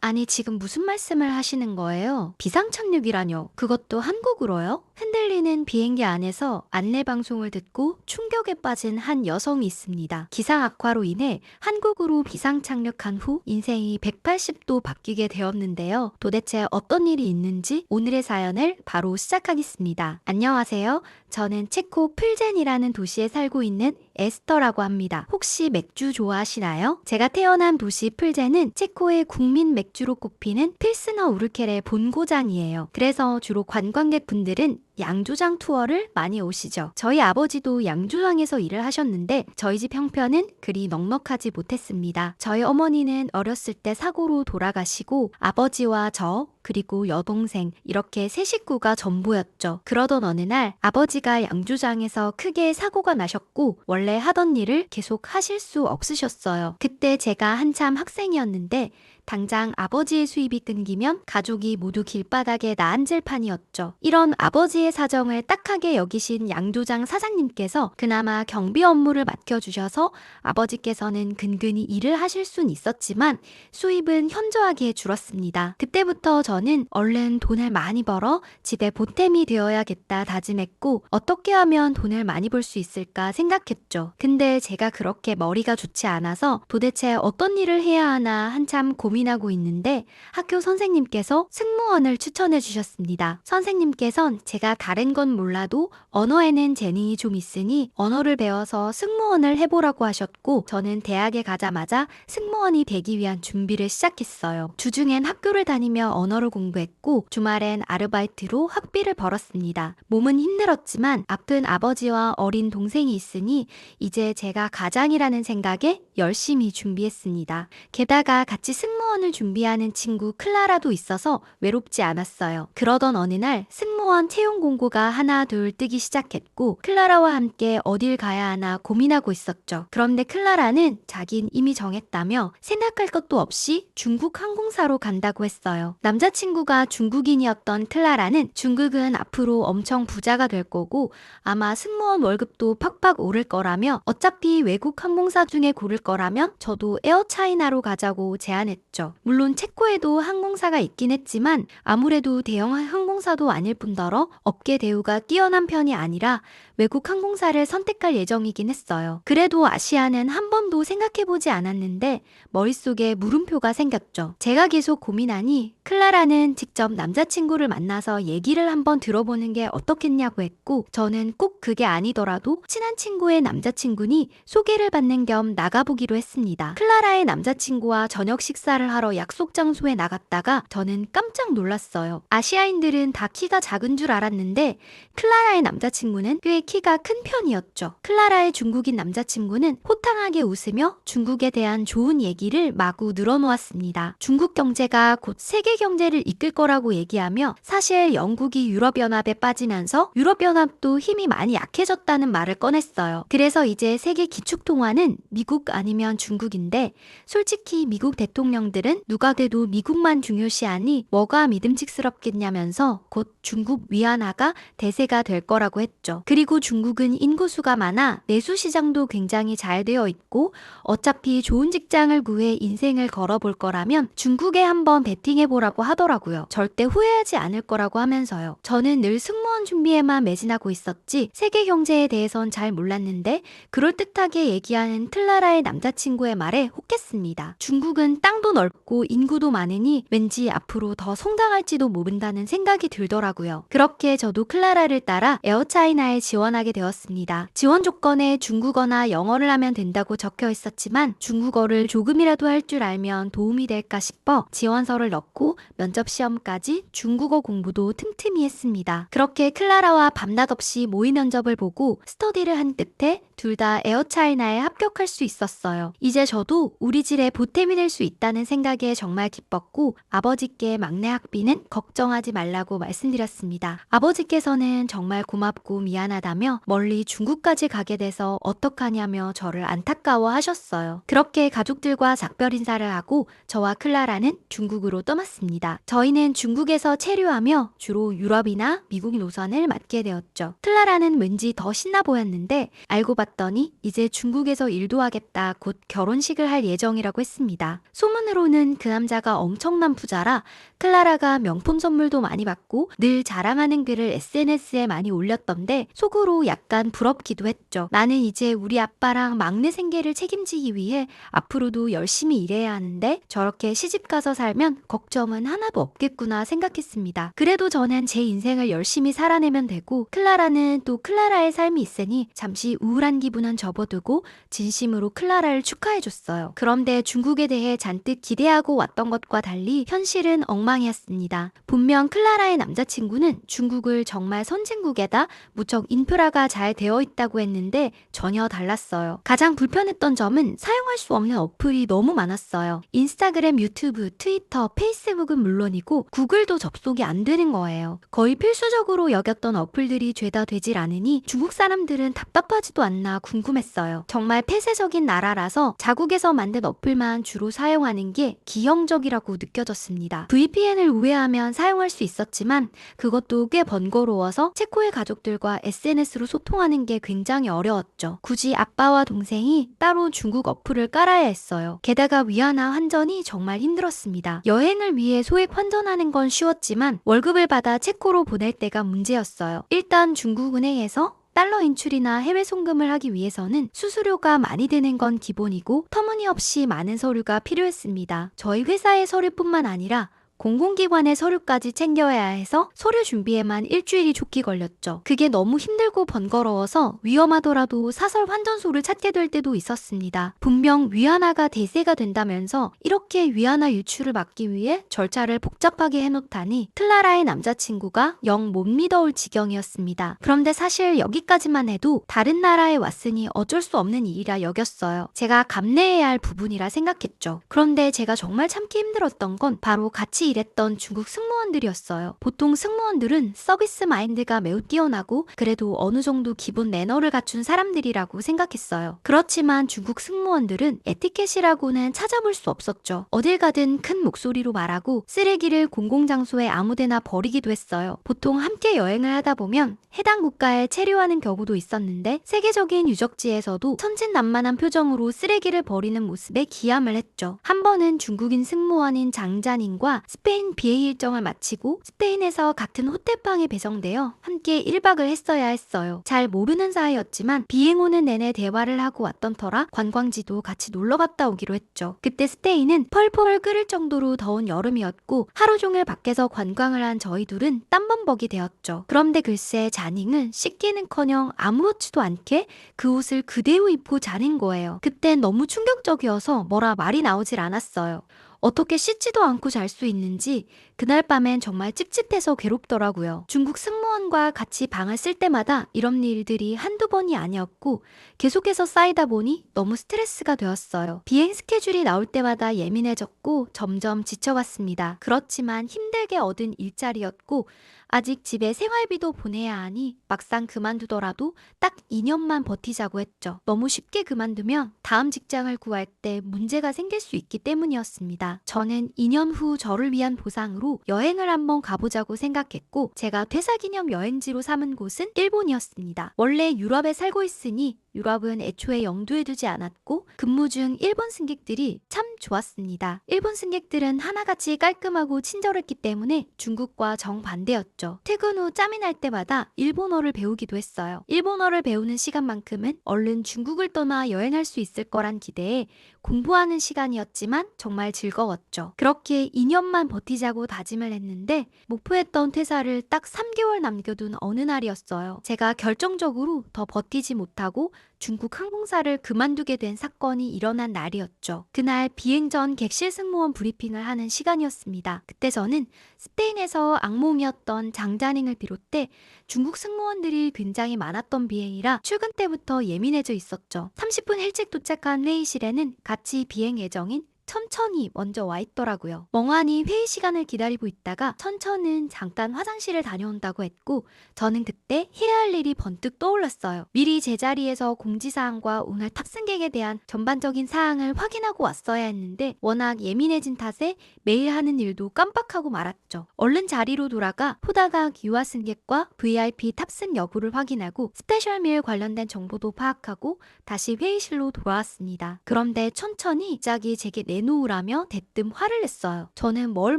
아니, 지금 무슨 말씀을 하시는 거예요? 비상착륙이라뇨? 그것도 한국으로요? 흔들리는 비행기 안에서 안내방송을 듣고 충격에 빠진 한 여성이 있습니다. 기상 악화로 인해 한국으로 비상착륙한 후 인생이 180도 바뀌게 되었는데요. 도대체 어떤 일이 있는지 오늘의 사연을 바로 시작하겠습니다. 안녕하세요. 저는 체코 플젠이라는 도시에 살고 있는 에스터라고 합니다. 혹시 맥주 좋아하시나요? 제가 태어난 도시 플젠은 체코의 국민 맥주로 꼽히는 필스너 우르켈의 본고장이에요. 그래서 주로 관광객분들은 양조장 투어를 많이 오시죠. 저희 아버지도 양조장에서 일을 하셨는데 저희 집 형편은 그리 넉넉하지 못했습니다. 저희 어머니는 어렸을 때 사고로 돌아가시고 아버지와 저 그리고 여동생 이렇게 세 식구가 전부였죠. 그러던 어느 날 아버지가 양조장에서 크게 사고가 나셨고 원래 하던 일을 계속 하실 수 없으셨어요. 그때 제가 한참 학생이었는데 당장 아버지의 수입이 끊기면 가족이 모두 길바닥에 나앉을 판이었죠. 이런 아버지의 사정을 딱하게 여기신 양조장 사장님께서 그나마 경비 업무를 맡겨주셔서 아버지께서는 근근히 일을 하실 순 있었지만 수입은 현저하게 줄었습니다. 그때부터 저는 얼른 돈을 많이 벌어 집에 보탬이 되어야겠다 다짐했고 어떻게 하면 돈을 많이 벌 수 있을까 생각했죠. 근데 제가 그렇게 머리가 좋지 않아서 도대체 어떤 일을 해야 하나 한참 고민하고 있는데 학교 선생님께서 승무원을 추천해 주셨습니다. 선생님께선 제가 다른 건 몰라도 언어에는 재능이 좀 있으니 언어를 배워서 승무원을 해보라고 하셨고 저는 대학에 가자마자 승무원이 되기 위한 준비를 시작했어요. 주중엔 학교를 다니며 언어를 공부했고 주말엔 아르바이트로 학비를 벌었습니다. 몸은 힘들었지만 아픈 아버지와 어린 동생이 있으니 이제 제가 가장이라는 생각에 열심히 준비했습니다. 게다가 같이 승무원을 준비하는 친구 클라라도 있어서 외롭지 않았어요. 그러던 어느 날 승무원 채용 공고가 하나 둘 뜨기 시작했고 클라라와 함께 어딜 가야 하나 고민하고 있었죠. 그런데 클라라는 자긴 이미 정했다며 생각할 것도 없이 중국 항공사로 간다고 했어요. 남자친구가 중국인이었던 클라라는 중국은 앞으로 엄청 부자가 될 거고 아마 승무원 월급도 팍팍 오를 거라며 어차피 외국 항공사 중에 고를 거라면 저도 에어차이나로 가자고 제안했죠. 물론 체코에도 항공사가 있긴 했지만 아무래도 대형 항공사도 아닐 뿐더러 업계 대우가 뛰어난 편이 아니라 외국 항공사를 선택할 예정이긴 했어요. 그래도 아시아는 한 번도 생각해보지 않았는데 머릿속에 물음표가 생겼죠. 제가 계속 고민하니 클라라는 직접 남자친구를 만나서 얘기를 한번 들어보는 게 어떻겠냐고 했고 저는 꼭 그게 아니더라도 친한 친구의 남자친구니 소개를 받는 겸 나가보기로 했습니다. 클라라의 남자친구와 저녁 식사를 하러 약속 장소에 나갔다가 저는 깜짝 놀랐어요. 아시아인들은 다 키가 작은 줄 알았는데 클라라의 남자친구는 꽤 키가 큰 편이었죠. 클라라의 중국인 남자친구는 호탕하게 웃으며 중국에 대한 좋은 얘기를 마구 늘어놓았습니다. 중국 경제가 곧 세계 경제를 이끌 거라고 얘기하며 사실 영국이 유럽연합에 빠지면서 유럽연합도 힘이 많이 약해졌다는 말을 꺼냈어요. 그래서 이제 세계 기축통화는 미국 아니면 중국인데 솔직히 미국 대통령들은 누가 돼도 미국만 중요시하니 뭐가 믿음직스럽겠냐면서 곧 중국 위안화가 대세가 될 거라고 했죠. 그리고 중국은 인구수가 많아 내수 시장도 굉장히 잘 되어 있고 어차피 좋은 직장을 구해 인생을 걸어볼 거라면 중국에 한번 베팅해보라고 하더라고요. 절대 후회하지 않을 거라고 하면서요. 저는 늘 승무원 준비에만 매진하고 있었지 세계 경제에 대해선 잘 몰랐는데 그럴듯하게 얘기하는 클라라의 남자친구의 말에 혹했습니다. 중국은 땅도 넓고 인구도 많으니 왠지 앞으로 더 성장할지도 모른다는 생각이 들더라고요. 그렇게 저도 클라라를 따라 에어차이나에 지원하게 되었습니다. 지원 조건에 중국어나 영어를 하면 된다고 적혀 있었지만 중국어를 조금이라도 할 줄 알면 도움이 될까 싶어 지원서를 넣고 면접 시험까지 중국어 공부도 틈틈이 했습니다. 그렇게 클라라와 밤낮 없이 모의 면접을 보고 스터디를 한 끝에 둘 다 에어차이나에 합격할 수 있었어요. 이제 저도 우리 집에 보탬이 될 수 있다는 생각에 정말 기뻤고 아버지께 막내 학비는 걱정하지 말라고 말씀드렸습니다. 아버지께서는 정말 고맙고 미안하다며 하며 멀리 중국까지 가게 돼서 어떡하냐며 저를 안타까워 하셨어요. 그렇게 가족들과 작별 인사를 하고 저와 클라라는 중국으로 떠났습니다. 저희는 중국에서 체류하며 주로 유럽이나 미국 노선을 맡게 되었죠. 클라라는 왠지 더 신나 보였는데 알고 봤더니 이제 중국에서 일도 하겠다, 곧 결혼식을 할 예정이라고 했습니다. 소문으로는 그 남자가 엄청난 부자라 클라라가 명품 선물도 많이 받고 늘 자랑하는 글을 SNS에 많이 올렸던데 속으로 약간 부럽기도 했죠. 나는 이제 우리 아빠랑 막내 생계를 책임지기 위해 앞으로도 열심히 일해야 하는데 저렇게 시집가서 살면 걱정은 하나도 없겠구나 생각했습니다. 그래도 저는 제 인생을 열심히 살아내면 되고 클라라는 또 클라라의 삶이 있으니 잠시 우울한 기분은 접어두고 진심으로 클라라를 축하해줬어요. 그런데 중국에 대해 잔뜩 기대하고 왔던 것과 달리 현실은 엉망이었습니다. 분명 클라라의 남자친구는 중국을 정말 선진국에다 무척 인프라가 잘 되어 있다고 했는데 전혀 달랐어요. 가장 불편했던 점은 사용할 수 없는 어플이 너무 많았어요. 인스타그램, 유튜브, 트위터, 페이스북은 물론이고 구글도 접속이 안 되는 거예요. 거의 필수적으로 여겼던 어플들이 죄다 되질 않으니 중국 사람들은 답답하지도 않나 궁금했어요. 정말 폐쇄적인 나라라서 자국에서 만든 어플만 주로 사용하는 게 기형적이라고 느껴졌습니다. VPN을 우회하면 사용할 수 있었지만 그것도 꽤 번거로워서 체코의 가족들과 SNS로 소통하는 게 굉장히 어려웠죠. 굳이 아빠와 동생이 따로 중국 어플을 깔아야 했어요. 게다가 위안화 환전이 정말 힘들었습니다. 여행을 위해 소액 환전하는 건 쉬웠지만 월급을 받아 체코로 보낼 때가 문제였어요. 일단 중국은행에서 달러 인출이나 해외 송금을 하기 위해서는 수수료가 많이 드는 건 기본이고 터무니없이 많은 서류가 필요했습니다. 저희 회사의 서류뿐만 아니라 공공기관의 서류까지 챙겨야 해서 서류 준비에만 일주일이 좋게 걸렸죠. 그게 너무 힘들고 번거로워서 위험하더라도 사설 환전소를 찾게 될 때도 있었습니다. 분명 위안화가 대세가 된다면서 이렇게 위안화 유출을 막기 위해 절차를 복잡하게 해놓다니 클라라의 남자친구가 영 못 믿어올 지경이었습니다. 그런데 사실 여기까지만 해도 다른 나라에 왔으니 어쩔 수 없는 일이라 여겼어요. 제가 감내해야 할 부분이라 생각했죠. 그런데 제가 정말 참기 힘들었던 건 바로 같이 일했던 중국 승무원들이었어요. 보통 승무원들은 서비스 마인드가 매우 뛰어나고 그래도 어느 정도 기본 매너를 갖춘 사람들이라고 생각했어요. 그렇지만 중국 승무원들은 에티켓이라고는 찾아볼 수 없었죠. 어딜 가든 큰 목소리로 말하고 쓰레기를 공공장소에 아무데나 버리기도 했어요. 보통 함께 여행을 하다 보면 해당 국가에 체류하는 경우도 있었는데 세계적인 유적지에서도 천진난만한 표정으로 쓰레기를 버리는 모습에 기함을 했죠. 한 번은 중국인 승무원인 장자님과 스페인 비행 일정을 마치고 스페인에서 같은 호텔방에 배정되어 함께 1박을 했어야 했어요. 잘 모르는 사이였지만 비행 오는 내내 대화를 하고 왔던 터라 관광지도 같이 놀러 갔다 오기로 했죠. 그때 스페인은 펄펄 끓을 정도로 더운 여름이었고 하루 종일 밖에서 관광을 한 저희 둘은 땀범벅이 되었죠. 그런데 글쎄 자닝은 씻기는커녕 아무렇지도 않게 그 옷을 그대로 입고 자는 거예요. 그땐 너무 충격적이어서 뭐라 말이 나오질 않았어요. 어떻게 씻지도 않고 잘 수 있는지 그날 밤엔 정말 찝찝해서 괴롭더라고요. 중국 승무원과 같이 방을 쓸 때마다 이런 일들이 한두 번이 아니었고 계속해서 쌓이다 보니 너무 스트레스가 되었어요. 비행 스케줄이 나올 때마다 예민해졌고 점점 지쳐갔습니다. 그렇지만 힘들게 얻은 일자리였고 아직 집에 생활비도 보내야 하니 막상 그만두더라도 딱 2년만 버티자고 했죠. 너무 쉽게 그만두면 다음 직장을 구할 때 문제가 생길 수 있기 때문이었습니다. 저는 2년 후 저를 위한 보상으로 여행을 한번 가보자고 생각했고 제가 퇴사 기념 여행지로 삼은 곳은 일본이었습니다. 원래 유럽에 살고 있으니 유럽은 애초에 염두에 두지 않았고 근무 중 일본 승객들이 참 좋았습니다. 일본 승객들은 하나같이 깔끔하고 친절했기 때문에 중국과 정반대였죠. 퇴근 후 짬이 날 때마다 일본어를 배우기도 했어요. 일본어를 배우는 시간만큼은 얼른 중국을 떠나 여행할 수 있을 거란 기대에 공부하는 시간이었지만 정말 즐거웠죠. 그렇게 2년만 버티자고 다짐을 했는데 목표했던 퇴사를 딱 3개월 남겨둔 어느 날이었어요. 제가 결정적으로 더 버티지 못하고 중국 항공사를 그만두게 된 사건이 일어난 날이었죠. 그날 비행 전 객실 승무원 브리핑을 하는 시간이었습니다. 그때 저는 스페인에서 악몽이었던 장자닝을 비롯해 중국 승무원들이 굉장히 많았던 비행이라 출근 때부터 예민해져 있었죠. 30분 일찍 도착한 회의실에는 같이 비행 예정인 천천히 먼저 와 있더라고요. 멍하니 회의 시간을 기다리고 있다가 천천은 잠깐 화장실을 다녀온다고 했고 저는 그때 해야 할 일이 번뜩 떠올랐어요. 미리 제자리에서 공지사항과 오늘 탑승객에 대한 전반적인 사항을 확인하고 왔어야 했는데 워낙 예민해진 탓에 매일 하는 일도 깜빡하고 말았죠. 얼른 자리로 돌아가 호다각 유아 승객과 VIP 탑승 여부를 확인하고 스페셜밀 관련된 정보도 파악하고 다시 회의실로 돌아왔습니다. 그런데 천천히 갑자기 제게 내놓으라며 대뜸 화를 냈어요. 저는 뭘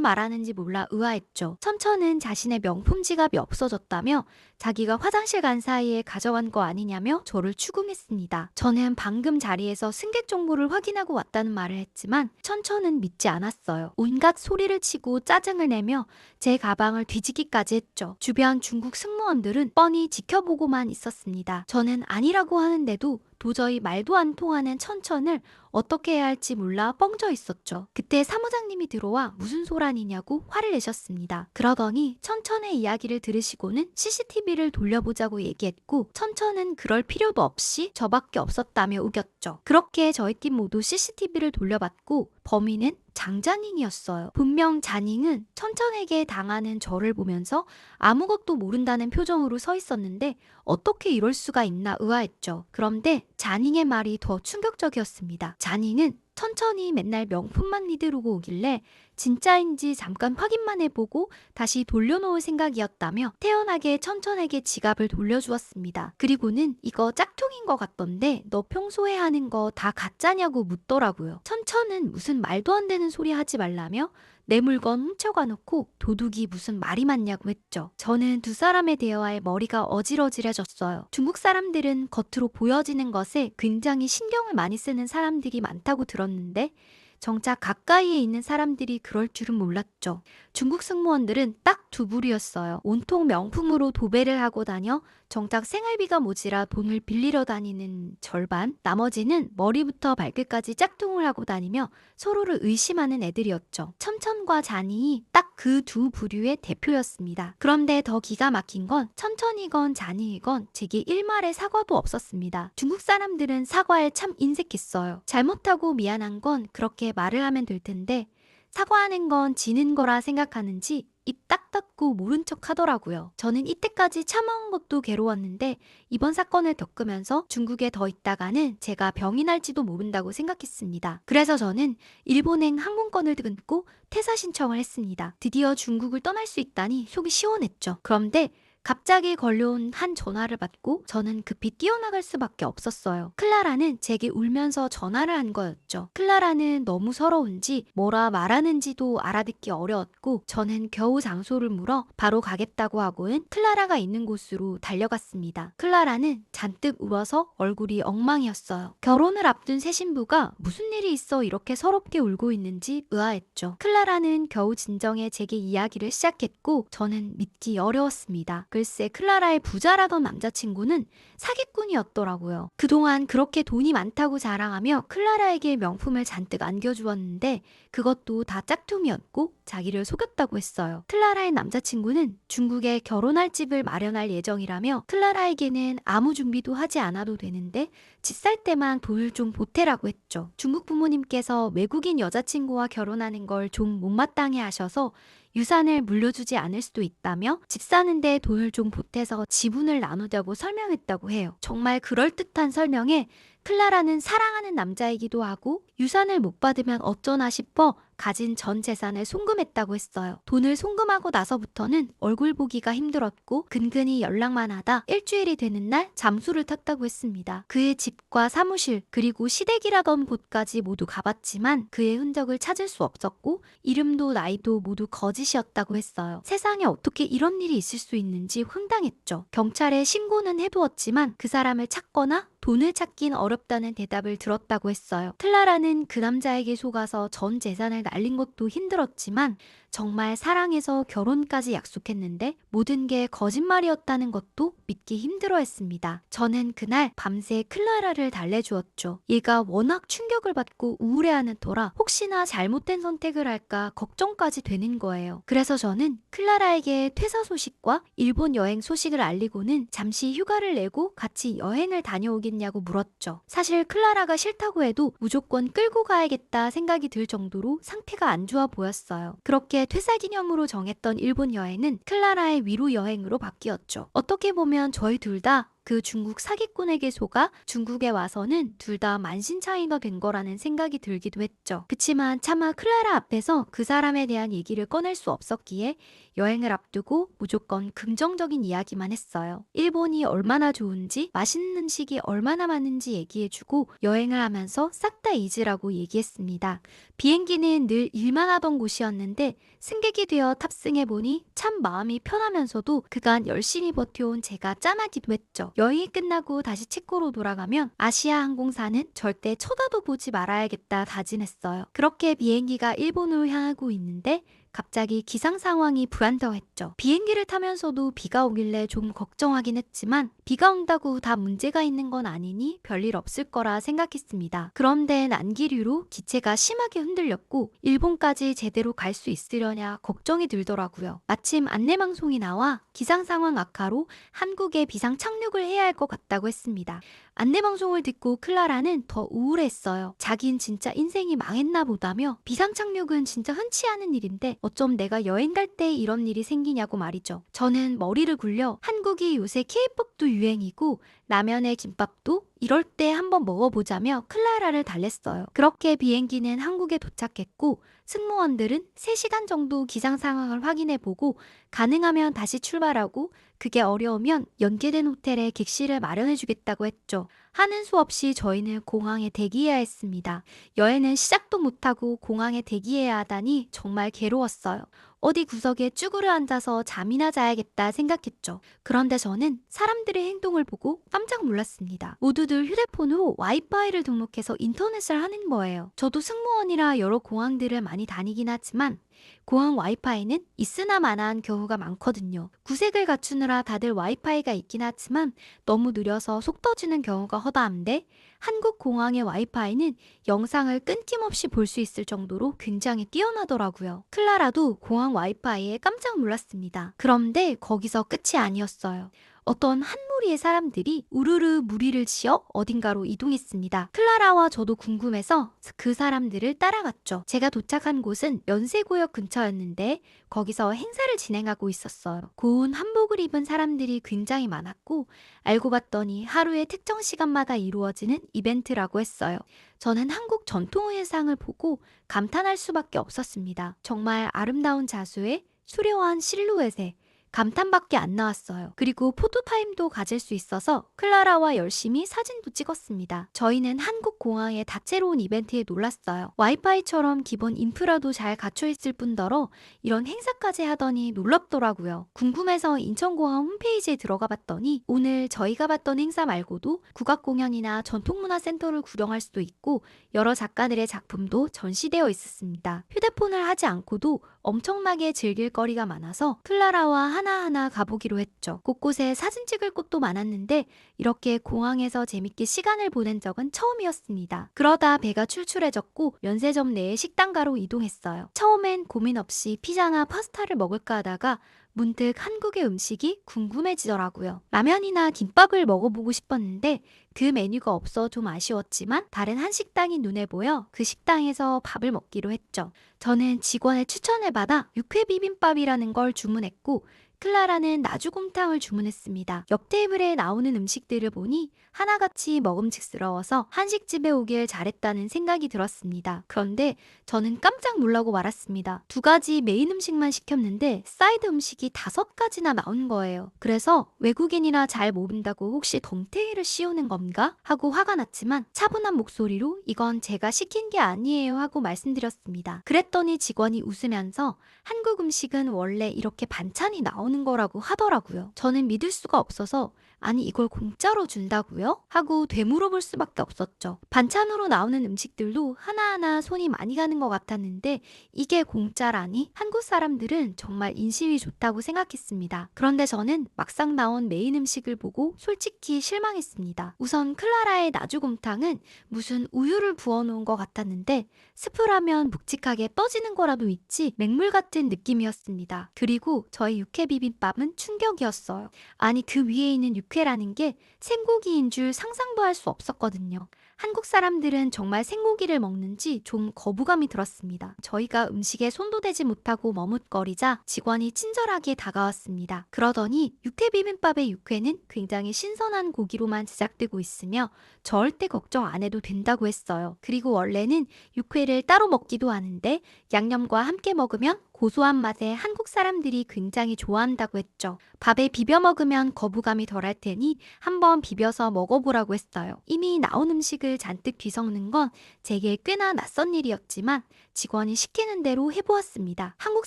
말하는지 몰라 의아했죠. 천천은 자신의 명품 지갑이 없어졌다며 자기가 화장실 간 사이에 가져간 거 아니냐며 저를 추궁했습니다. 저는 방금 자리에서 승객 정보를 확인하고 왔다는 말을 했지만 천천은 믿지 않았어요. 온갖 소리를 치고 짜증을 내며 제 가방을 뒤지기까지 했죠. 주변 중국 승무원들은 뻔히 지켜보고만 있었습니다. 저는 아니라고 하는데도 도저히 말도 안 통하는 천천을 어떻게 해야 할지 몰라 뻥져 있었죠. 그때 사무장님이 들어와 무슨 소란이냐고 화를 내셨습니다. 그러더니 천천의 이야기를 들으시고는 CCTV를 돌려보자고 얘기했고 천천은 그럴 필요도 없이 저밖에 없었다며 우겼죠. 그렇게 저희 팀 모두 CCTV를 돌려봤고 범인은 장자닝이었어요. 분명 자닝은 천천에게 당하는 저를 보면서 아무것도 모른다는 표정으로 서 있었는데 어떻게 이럴 수가 있나 의아했죠. 그런데 자닝의 말이 더 충격적이었습니다. 자닝은 천천히 맨날 명품만 리드르고 오길래 진짜인지 잠깐 확인만 해보고 다시 돌려놓을 생각이었다며 태연하게 천천에게 지갑을 돌려주었습니다. 그리고는 이거 짝퉁인 것 같던데 너 평소에 하는 거 다 가짜냐고 묻더라고요. 천천은 무슨 말도 안 되는 소리 하지 말라며 내 물건 훔쳐가 놓고 도둑이 무슨 말이 많냐고 했죠. 저는 두 사람의 대화에 머리가 어질어질해졌어요. 중국 사람들은 겉으로 보여지는 것에 굉장히 신경을 많이 쓰는 사람들이 많다고 들었는데 정작 가까이에 있는 사람들이 그럴 줄은 몰랐죠. 중국 승무원들은 딱 두 부류였어요. 온통 명품으로 도배를 하고 다녀 정작 생활비가 모자라 돈을 빌리러 다니는 절반, 나머지는 머리부터 발끝까지 짝퉁을 하고 다니며 서로를 의심하는 애들이었죠. 천천과 잔이 딱 그 두 부류의 대표였습니다. 그런데 더 기가 막힌 건 천천이건 잔이건 제게 일말의 사과도 없었습니다. 중국 사람들은 사과에 참 인색했어요. 잘못하고 미안한 건 그렇게 말을 하면 될 텐데 사과하는 건 지는 거라 생각하는지 입 딱 닫고 모른 척 하더라고요. 저는 이때까지 참아온 것도 괴로웠는데 이번 사건을 겪으면서 중국에 더 있다가는 제가 병이 날지도 모른다고 생각했습니다. 그래서 저는 일본행 항공권을 끊고 퇴사 신청을 했습니다. 드디어 중국을 떠날 수 있다니 속이 시원했죠. 그런데 갑자기 걸려온 한 전화를 받고 저는 급히 뛰어나갈 수밖에 없었어요. 클라라는 제게 울면서 전화를 한 거였죠. 클라라는 너무 서러운지 뭐라 말하는지도 알아듣기 어려웠고 저는 겨우 장소를 물어 바로 가겠다고 하고는 클라라가 있는 곳으로 달려갔습니다. 클라라는 잔뜩 울어서 얼굴이 엉망이었어요. 결혼을 앞둔 새 신부가 무슨 일이 있어 이렇게 서럽게 울고 있는지 의아했죠. 클라라는 겨우 진정해 제게 이야기를 시작했고 저는 믿기 어려웠습니다. 글쎄 클라라의 부자라던 남자친구는 사기꾼이었더라고요. 그동안 그렇게 돈이 많다고 자랑하며 클라라에게 명품을 잔뜩 안겨주었는데 그것도 다 짝퉁이었고 자기를 속였다고 했어요. 클라라의 남자친구는 중국에 결혼할 집을 마련할 예정이라며 클라라에게는 아무 준비도 하지 않아도 되는데 집 살 때만 돈을 좀 보태라고 했죠. 중국 부모님께서 외국인 여자친구와 결혼하는 걸 좀 못마땅해 하셔서 유산을 물려주지 않을 수도 있다며 집 사는데 돈을 좀 보태서 지분을 나누자고 설명했다고 해요. 정말 그럴듯한 설명에 클라라는 사랑하는 남자이기도 하고 유산을 못 받으면 어쩌나 싶어 가진 전 재산을 송금했다고 했어요. 돈을 송금하고 나서부터는 얼굴 보기가 힘들었고 근근히 연락만 하다 일주일이 되는 날 잠수를 탔다고 했습니다. 그의 집과 사무실 그리고 시댁이라던 곳까지 모두 가봤지만 그의 흔적을 찾을 수 없었고 이름도 나이도 모두 거짓이었다고 했어요. 세상에 어떻게 이런 일이 있을 수 있는지 황당했죠. 경찰에 신고는 해두었지만 그 사람을 찾거나 돈을 찾긴 어렵다는 대답을 들었다고 했어요. 클라라는 그 남자에게 속아서 전 재산을 날린 것도 힘들었지만 정말 사랑해서 결혼까지 약속했는데 모든 게 거짓말이었다는 것도 믿기 힘들어했습니다. 저는 그날 밤새 클라라를 달래주었죠. 얘가 워낙 충격을 받고 우울해하는 터라 혹시나 잘못된 선택을 할까 걱정까지 되는 거예요. 그래서 저는 클라라에게 퇴사 소식과 일본 여행 소식을 알리고는 잠시 휴가를 내고 같이 여행을 다녀오겠냐고 물었죠. 사실 클라라가 싫다고 해도 무조건 끌고 가야겠다 생각이 들 정도로 상태가 안 좋아 보였어요. 그렇게 퇴사 기념으로 정했던 일본 여행은 클라라의 위로 여행으로 바뀌었죠. 어떻게 보면 저희 둘 다 그 중국 사기꾼에게 속아 중국에 와서는 둘 다 만신창이가 된 거라는 생각이 들기도 했죠. 그치만 차마 클라라 앞에서 그 사람에 대한 얘기를 꺼낼 수 없었기에 여행을 앞두고 무조건 긍정적인 이야기만 했어요. 일본이 얼마나 좋은지, 맛있는 음식이 얼마나 많은지 얘기해주고 여행을 하면서 싹 다 잊으라고 얘기했습니다. 비행기는 늘 일만 하던 곳이었는데 승객이 되어 탑승해보니 참 마음이 편하면서도 그간 열심히 버텨온 제가 짠하기도 했죠. 여행이 끝나고 다시 체코로 돌아가면 아시아 항공사는 절대 쳐다도 보지 말아야겠다 다짐했어요. 그렇게 비행기가 일본으로 향하고 있는데 갑자기 기상 상황이 불안정했죠. 비행기를 타면서도 비가 오길래 좀 걱정하긴 했지만 비가 온다고 다 문제가 있는 건 아니니 별일 없을 거라 생각했습니다. 그런데 난기류로 기체가 심하게 흔들렸고 일본까지 제대로 갈 수 있으려냐 걱정이 들더라고요. 마침 안내방송이 나와 기상 상황 악화로 한국에 비상 착륙을 해야 할 것 같다고 했습니다. 안내방송을 듣고 클라라는 더 우울했어요. 자긴 진짜 인생이 망했나 보다며 비상 착륙은 진짜 흔치 않은 일인데 어쩜 내가 여행 갈 때 이런 일이 생기냐고 말이죠. 저는 머리를 굴려 한국이 요새 K-팝도 유행이고 라면에 김밥도 이럴 때 한번 먹어보자며 클라라를 달랬어요. 그렇게 비행기는 한국에 도착했고 승무원들은 3시간 정도 기상 상황을 확인해보고 가능하면 다시 출발하고 그게 어려우면 연계된 호텔에 객실을 마련해주겠다고 했죠. 하는 수 없이 저희는 공항에 대기해야 했습니다. 여행은 시작도 못하고 공항에 대기해야 하다니 정말 괴로웠어요. 어디 구석에 쭈그려 앉아서 잠이나 자야겠다 생각했죠. 그런데 저는 사람들의 행동을 보고 깜짝 놀랐습니다. 모두들 휴대폰으로 와이파이를 등록해서 인터넷을 하는 거예요. 저도 승무원이라 여러 공항들을 많이 다니긴 하지만 공항 와이파이는 있으나 마나한 경우가 많거든요. 구색을 갖추느라 다들 와이파이가 있긴 하지만 너무 느려서 속 터지는 경우가 허다한데 한국 공항의 와이파이는 영상을 끊김없이 볼 수 있을 정도로 굉장히 뛰어나더라고요. 클라라도 공항 와이파이에 깜짝 놀랐습니다. 그런데 거기서 끝이 아니었어요. 어떤 한 무리의 사람들이 우르르 무리를 지어 어딘가로 이동했습니다. 클라라와 저도 궁금해서 그 사람들을 따라갔죠. 제가 도착한 곳은 연세구역 근처였는데 거기서 행사를 진행하고 있었어요. 고운 한복을 입은 사람들이 굉장히 많았고 알고 봤더니 하루에 특정 시간마다 이루어지는 이벤트라고 했어요. 저는 한국 전통의상을 보고 감탄할 수밖에 없었습니다. 정말 아름다운 자수에 수려한 실루엣에 감탄밖에 안 나왔어요. 그리고 포토타임도 가질 수 있어서 클라라와 열심히 사진도 찍었습니다. 저희는 한국 공항의 다채로운 이벤트에 놀랐어요. 와이파이처럼 기본 인프라도 잘 갖춰 있을 뿐더러 이런 행사까지 하더니 놀랍더라고요. 궁금해서 인천공항 홈페이지에 들어가 봤더니 오늘 저희가 봤던 행사 말고도 국악공연이나 전통문화센터를 구경할 수도 있고 여러 작가들의 작품도 전시되어 있었습니다. 휴대폰을 하지 않고도 엄청나게 즐길 거리가 많아서 클라라와 하나하나 가보기로 했죠. 곳곳에 사진 찍을 곳도 많았는데 이렇게 공항에서 재밌게 시간을 보낸 적은 처음이었습니다. 그러다 배가 출출해졌고 면세점 내에 식당가로 이동했어요. 처음엔 고민 없이 피자나 파스타를 먹을까 하다가 문득 한국의 음식이 궁금해지더라고요. 라면이나 김밥을 먹어보고 싶었는데 그 메뉴가 없어 좀 아쉬웠지만 다른 한 식당이 눈에 보여 그 식당에서 밥을 먹기로 했죠. 저는 직원의 추천을 받아 육회비빔밥이라는 걸 주문했고 클라라는 나주곰탕을 주문했습니다. 옆 테이블에 나오는 음식들을 보니 하나같이 먹음직스러워서 한식집에 오길 잘했다는 생각이 들었습니다. 그런데 저는 깜짝 놀라고 말았습니다. 2가지 메인 음식만 시켰는데 사이드 음식이 5가지나 나온 거예요. 그래서 외국인이라 잘 모른다고 혹시 덤테이를 씌우는 건가? 하고 화가 났지만 차분한 목소리로 이건 제가 시킨 게 아니에요 하고 말씀드렸습니다. 그랬더니 직원이 웃으면서 한국 음식은 원래 이렇게 반찬이 나오는 나오는 거라고 하더라고요. 저는 믿을 수가 없어서 아니 이걸 공짜로 준다고요? 하고 되물어볼 수밖에 없었죠. 반찬으로 나오는 음식들도 하나하나 손이 많이 가는 것 같았는데 이게 공짜라니? 한국 사람들은 정말 인심이 좋다고 생각했습니다. 그런데 저는 막상 나온 메인 음식을 보고 솔직히 실망했습니다. 우선 클라라의 나주곰탕은 무슨 우유를 부어놓은 것 같았는데 스프라면 묵직하게 떠지는 거라도 있지 맹물 같은 느낌이었습니다. 그리고 저희 육회 비빔밥은 충격이었어요. 아니 그 위에 있는 육회라는 게 생고기인 줄 상상도 할 수 없었거든요. 한국 사람들은 정말 생고기를 먹는지 좀 거부감이 들었습니다. 저희가 음식에 손도 대지 못하고 머뭇거리자 직원이 친절하게 다가왔습니다. 그러더니 육회 비빔밥의 육회는 굉장히 신선한 고기로만 제작되고 있으며 절대 걱정 안 해도 된다고 했어요. 그리고 원래는 육회를 따로 먹기도 하는데 양념과 함께 먹으면 고소한 맛에 한국 사람들이 굉장히 좋아한다고 했죠. 밥에 비벼 먹으면 거부감이 덜할 테니 한번 비벼서 먹어보라고 했어요. 이미 나온 음식을 잔뜩 뒤섞는 건 제게 꽤나 낯선 일이었지만 직원이 시키는 대로 해보았습니다. 한국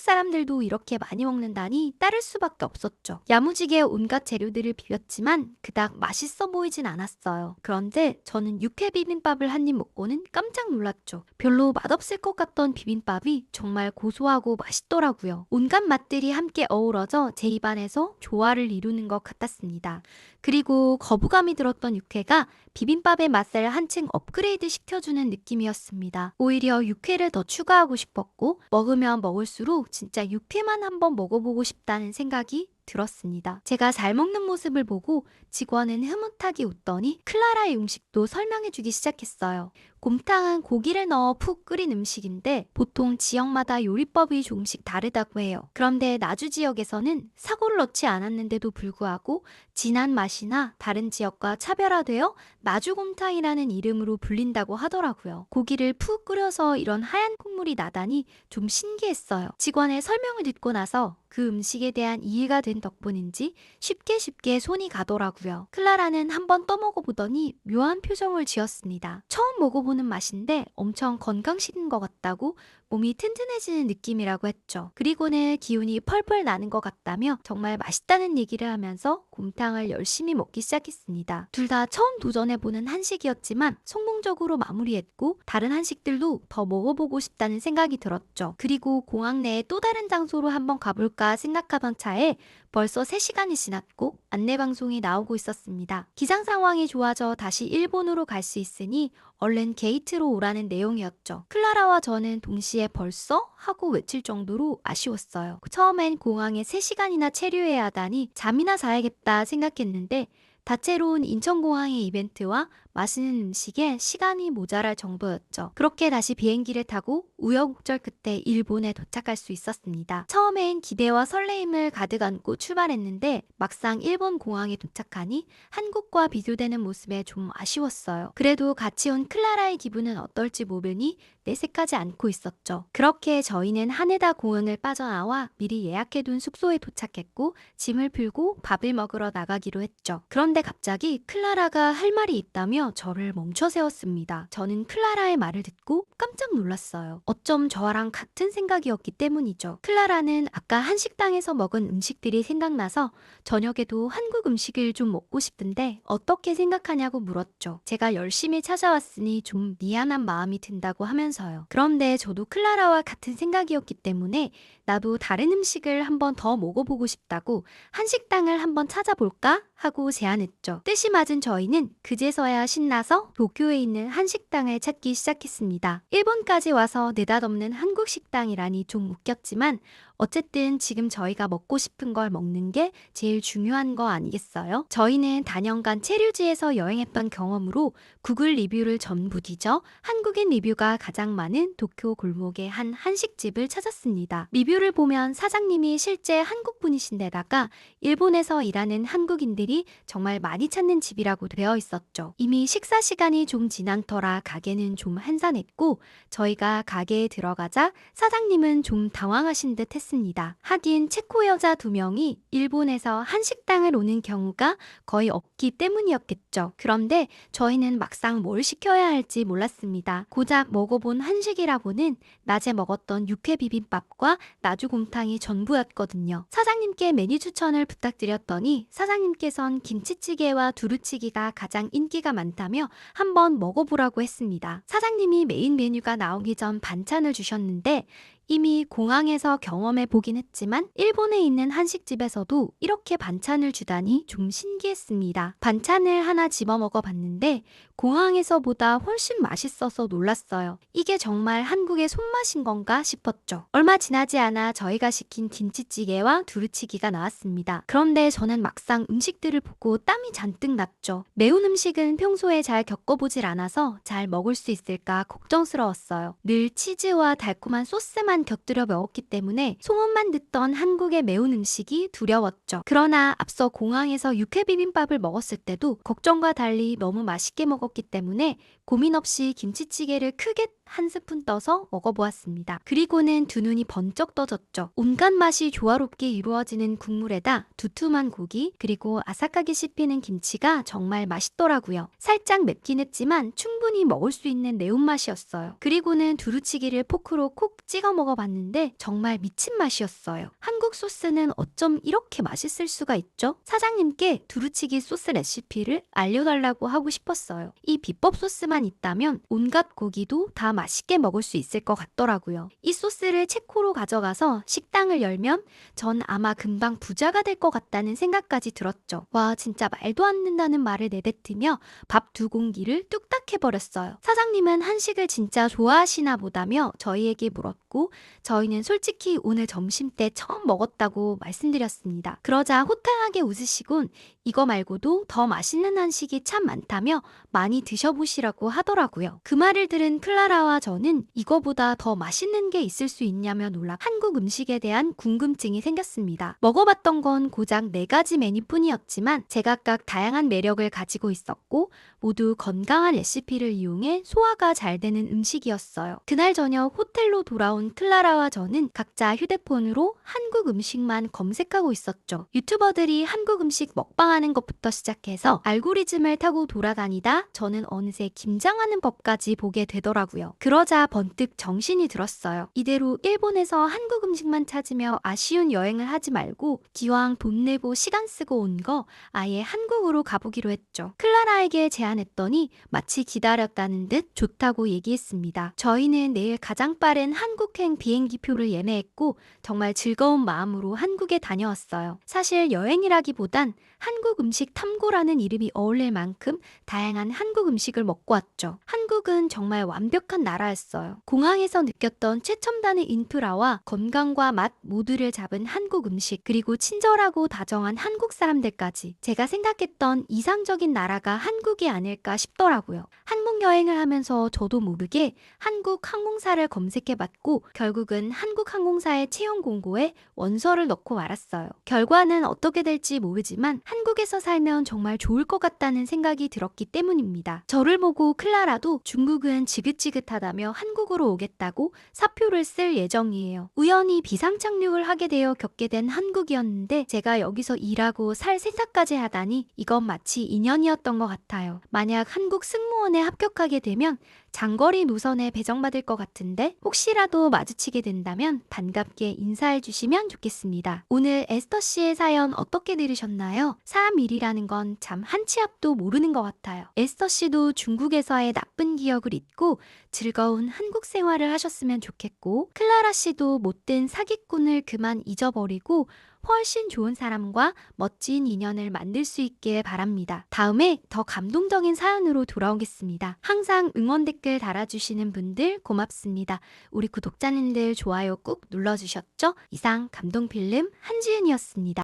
사람들도 이렇게 많이 먹는다니 따를 수밖에 없었죠. 야무지게 온갖 재료들을 비볐지만 그닥 맛있어 보이진 않았어요. 그런데 저는 육회 비빔밥을 한 입 먹고는 깜짝 놀랐죠. 별로 맛없을 것 같던 비빔밥이 정말 고소하고 맛있더라고요. 온갖 맛들이 함께 어우러져 제 입안에서 조화를 이루는 것 같았습니다. 그리고 거부감이 들었던 육회가 비빔밥의 맛을 한층 업그레이드 시켜주는 느낌이었습니다. 오히려 육회를 더 추가하고 싶었고 먹으면 먹을수록 진짜 육회만 한번 먹어보고 싶다는 생각이 들었습니다. 제가 잘 먹는 모습을 보고 직원은 흐뭇하게 웃더니 클라라의 음식도 설명해주기 시작했어요. 곰탕은 고기를 넣어 푹 끓인 음식인데 보통 지역마다 요리법이 조금씩 다르다고 해요. 그런데 나주 지역에서는 사고를 넣지 않았는데도 불구하고 진한 맛이나 다른 지역과 차별화되어 나주곰탕이라는 이름으로 불린다고 하더라고요. 고기를 푹 끓여서 이런 하얀 국물이 나다니 좀 신기했어요. 직원의 설명을 듣고 나서 그 음식에 대한 이해가 된 덕분인지 쉽게 손이 가더라고요. 클라라는 한번 떠먹어보더니 묘한 표정을 지었습니다. 처음 먹어보는 맛인데 엄청 건강식인 것 같다고 몸이 튼튼해지는 느낌이라고 했죠. 그리고는 기운이 펄펄 나는 것 같다며 정말 맛있다는 얘기를 하면서 곰탕을 열심히 먹기 시작했습니다. 둘 다 처음 도전해보는 한식이었지만 성공적으로 마무리했고 다른 한식들도 더 먹어보고 싶다는 생각이 들었죠. 그리고 공항 내에 또 다른 장소로 한번 가볼까 생각하던 차에 벌써 3시간이 지났고 안내방송이 나오고 있었습니다. 기상 상황이 좋아져 다시 일본으로 갈 수 있으니 얼른 게이트로 오라는 내용이었죠. 클라라와 저는 동시에 벌써? 하고 외칠 정도로 아쉬웠어요. 처음엔 공항에 3시간이나 체류해야 하다니 잠이나 자야겠다 생각했는데 다채로운 인천공항의 이벤트와 맛있는 음식에 시간이 모자랄 정도였죠. 그렇게 다시 비행기를 타고 우여곡절 끝에 일본에 도착할 수 있었습니다. 처음엔 기대와 설레임을 가득 안고 출발했는데 막상 일본 공항에 도착하니 한국과 비교되는 모습에 좀 아쉬웠어요. 그래도 같이 온 클라라의 기분은 어떨지 모르니 내색하지 않고 있었죠. 그렇게 저희는 하네다 공항을 빠져나와 미리 예약해둔 숙소에 도착했고 짐을 풀고 밥을 먹으러 나가기로 했죠. 그런데 갑자기 클라라가 할 말이 있다며 저를 멈춰 세웠습니다. 저는 클라라의 말을 듣고 깜짝 놀랐어요. 어쩜 저랑 같은 생각이었기 때문이죠. 클라라는 아까 한식당에서 먹은 음식들이 생각나서 저녁에도 한국 음식을 좀 먹고 싶은데 어떻게 생각하냐고 물었죠. 제가 열심히 찾아왔으니 좀 미안한 마음이 든다고 하면서요. 그런데 저도 클라라와 같은 생각이었기 때문에 나도 다른 음식을 한번 더 먹어보고 싶다고 한식당을 한번 찾아볼까? 하고 제안했죠. 뜻이 맞은 저희는 그제서야 신나서 도쿄에 있는 한식당을 찾기 시작했습니다. 일본까지 와서 느닷없는 한국 식당이라니 좀 웃겼지만 어쨌든 지금 저희가 먹고 싶은 걸 먹는 게 제일 중요한 거 아니겠어요? 저희는 단연간 체류지에서 여행했던 경험으로 구글 리뷰를 전부 뒤져 한국인 리뷰가 가장 많은 도쿄 골목의 한 한식집을 찾았습니다. 리뷰를 보면 사장님이 실제 한국분이신데다가 일본에서 일하는 한국인들이 정말 많이 찾는 집이라고 되어 있었죠. 이미 식사 시간이 좀 지난 터라 가게는 좀 한산했고 저희가 가게에 들어가자 사장님은 좀 당황하신 듯 했습니다. 하긴 체코 여자 2명이 일본에서 한식당을 오는 경우가 거의 없기 때문이었겠죠. 그런데 저희는 막상 뭘 시켜야 할지 몰랐습니다. 고작 먹어본 한식이라고는 낮에 먹었던 육회 비빔밥과 나주곰탕이 전부였거든요. 사장님 사장님께 메뉴 추천을 부탁드렸더니 사장님께선 김치찌개와 두루치기가 가장 인기가 많다며 한번 먹어보라고 했습니다. 사장님이 메인 메뉴가 나오기 전 반찬을 주셨는데 이미 공항에서 경험해 보긴 했지만 일본에 있는 한식집에서도 이렇게 반찬을 주다니 좀 신기했습니다. 반찬을 하나 집어 먹어봤는데 공항에서보다 훨씬 맛있어서 놀랐어요. 이게 정말 한국의 손맛인 건가 싶었죠. 얼마 지나지 않아 저희가 시킨 김치찌개와 두루치기가 나왔습니다. 그런데 저는 막상 음식들을 보고 땀이 잔뜩 났죠. 매운 음식은 평소에 잘 겪어보질 않아서 잘 먹을 수 있을까 걱정스러웠어요. 늘 치즈와 달콤한 소스만 곁들여 먹었기 때문에 소문만 듣던 한국의 매운 음식이 두려웠죠. 그러나 앞서 공항에서 육회 비빔밥을 먹었을 때도 걱정과 달리 너무 맛있게 먹었기 때문에 고민 없이 김치찌개를 크게 한 스푼 떠서 먹어보았습니다. 그리고는 두 눈이 번쩍 떠졌죠. 온갖 맛이 조화롭게 이루어지는 국물에다 두툼한 고기 그리고 아삭하게 씹히는 김치가 정말 맛있더라고요. 살짝 맵긴 했지만 충분히 먹을 수 있는 매운맛이었어요. 그리고는 두루치기를 포크로 콕 찍어 먹어봤는데 정말 미친 맛이었어요. 한국 소스는 어쩜 이렇게 맛있을 수가 있죠? 사장님께 두루치기 소스 레시피를 알려달라고 하고 싶었어요. 이 비법 소스만 있다면 온갖 고기도 다 맛있게 먹을 수 있을 것 같더라고요. 이 소스를 체코로 가져가서 식당을 열면 전 아마 금방 부자가 될 것 같다는 생각까지 들었죠. 와, 진짜 말도 안 된다는 말을 내뱉으며 밥 2공기를 뚝딱 해버렸어요. 사장님은 한식을 진짜 좋아하시나 보다며 저희에게 물었고 저희는 솔직히 오늘 점심 때 처음 먹었다고 말씀드렸습니다. 그러자 호탕하게 웃으시곤 이거 말고도 더 맛있는 한식이 참 많다며 많이 드셔보시라고 하더라고요. 그 말을 들은 클라라와 저는 이거보다 더 맛있는 게 있을 수 있냐며 놀라 한국 음식에 대한 궁금증이 생겼습니다. 먹어봤던 건 고작 4가지 메뉴뿐이었지만 제각각 다양한 매력을 가지고 있었고 모두 건강한 레시피를 이용해 소화가 잘 되는 음식이었어요. 그날 저녁 호텔로 돌아온 클라라와 저는 각자 휴대폰으로 한국 음식만 검색하고 있었죠. 유튜버들이 한국 음식 먹방하는 것부터 시작해서 알고리즘을 타고 돌아다니다 저는 어느새 김장하는 법까지 보게 되더라고요. 그러자 번뜩 정신이 들었어요. 이대로 일본에서 한국 음식만 찾으며 아쉬운 여행을 하지 말고 기왕 돈 내고 시간 쓰고 온 거 아예 한국으로 가보기로 했죠. 클라라에게 제안했더니 마치 기다렸다는 듯 좋다고 얘기했습니다. 저희는 내일 가장 빠른 한국행 비행기표를 예매했고 정말 즐거운 마음으로 한국에 다녀왔어요. 사실 여행이라기보단 한국 음식 탐구라는 이름이 어울릴 만큼 다양한 한국 음식을 먹고 왔죠. 한국은 정말 완벽한 나라였어요. 공항에서 느꼈던 최첨단의 인프라와 건강과 맛 모두를 잡은 한국 음식 그리고 친절하고 다정한 한국 사람들까지 제가 생각했던 이상적인 나라가 한국이 아닐까 싶더라고요. 한국 여행을 하면서 저도 모르게 한국 항공사를 검색해봤고 결국은 한국 항공사의 채용 공고에 원서를 넣고 말았어요. 결과는 어떻게 될지 모르지만 한국에서 살면 정말 좋을 것 같다는 생각이 들었기 때문입니다. 저를 보고 클라라도 중국은 지긋지긋하다며 한국으로 오겠다고 사표를 쓸 예정이에요. 우연히 비상착륙을 하게 되어 겪게 된 한국이었는데 제가 여기서 일하고 살 생각까지 하다니 이건 마치 인연이었던 것 같아요. 만약 한국 승무원에 합격하게 되면 장거리 노선에 배정받을 것 같은데 혹시라도 마주치게 된다면 반갑게 인사해 주시면 좋겠습니다. 오늘 에스터 씨의 사연 어떻게 들으셨나요? 사람 일이라는 건 참 한 치 앞도 모르는 것 같아요. 에스터 씨도 중국에서의 나쁜 기억을 잊고 즐거운 한국 생활을 하셨으면 좋겠고 클라라 씨도 못된 사기꾼을 그만 잊어버리고 훨씬 좋은 사람과 멋진 인연을 만들 수 있길 바랍니다. 다음에 더 감동적인 사연으로 돌아오겠습니다. 항상 응원 댓글 달아주시는 분들 고맙습니다. 우리 구독자님들 좋아요 꾹 눌러주셨죠? 이상 감동필름 한지은이었습니다.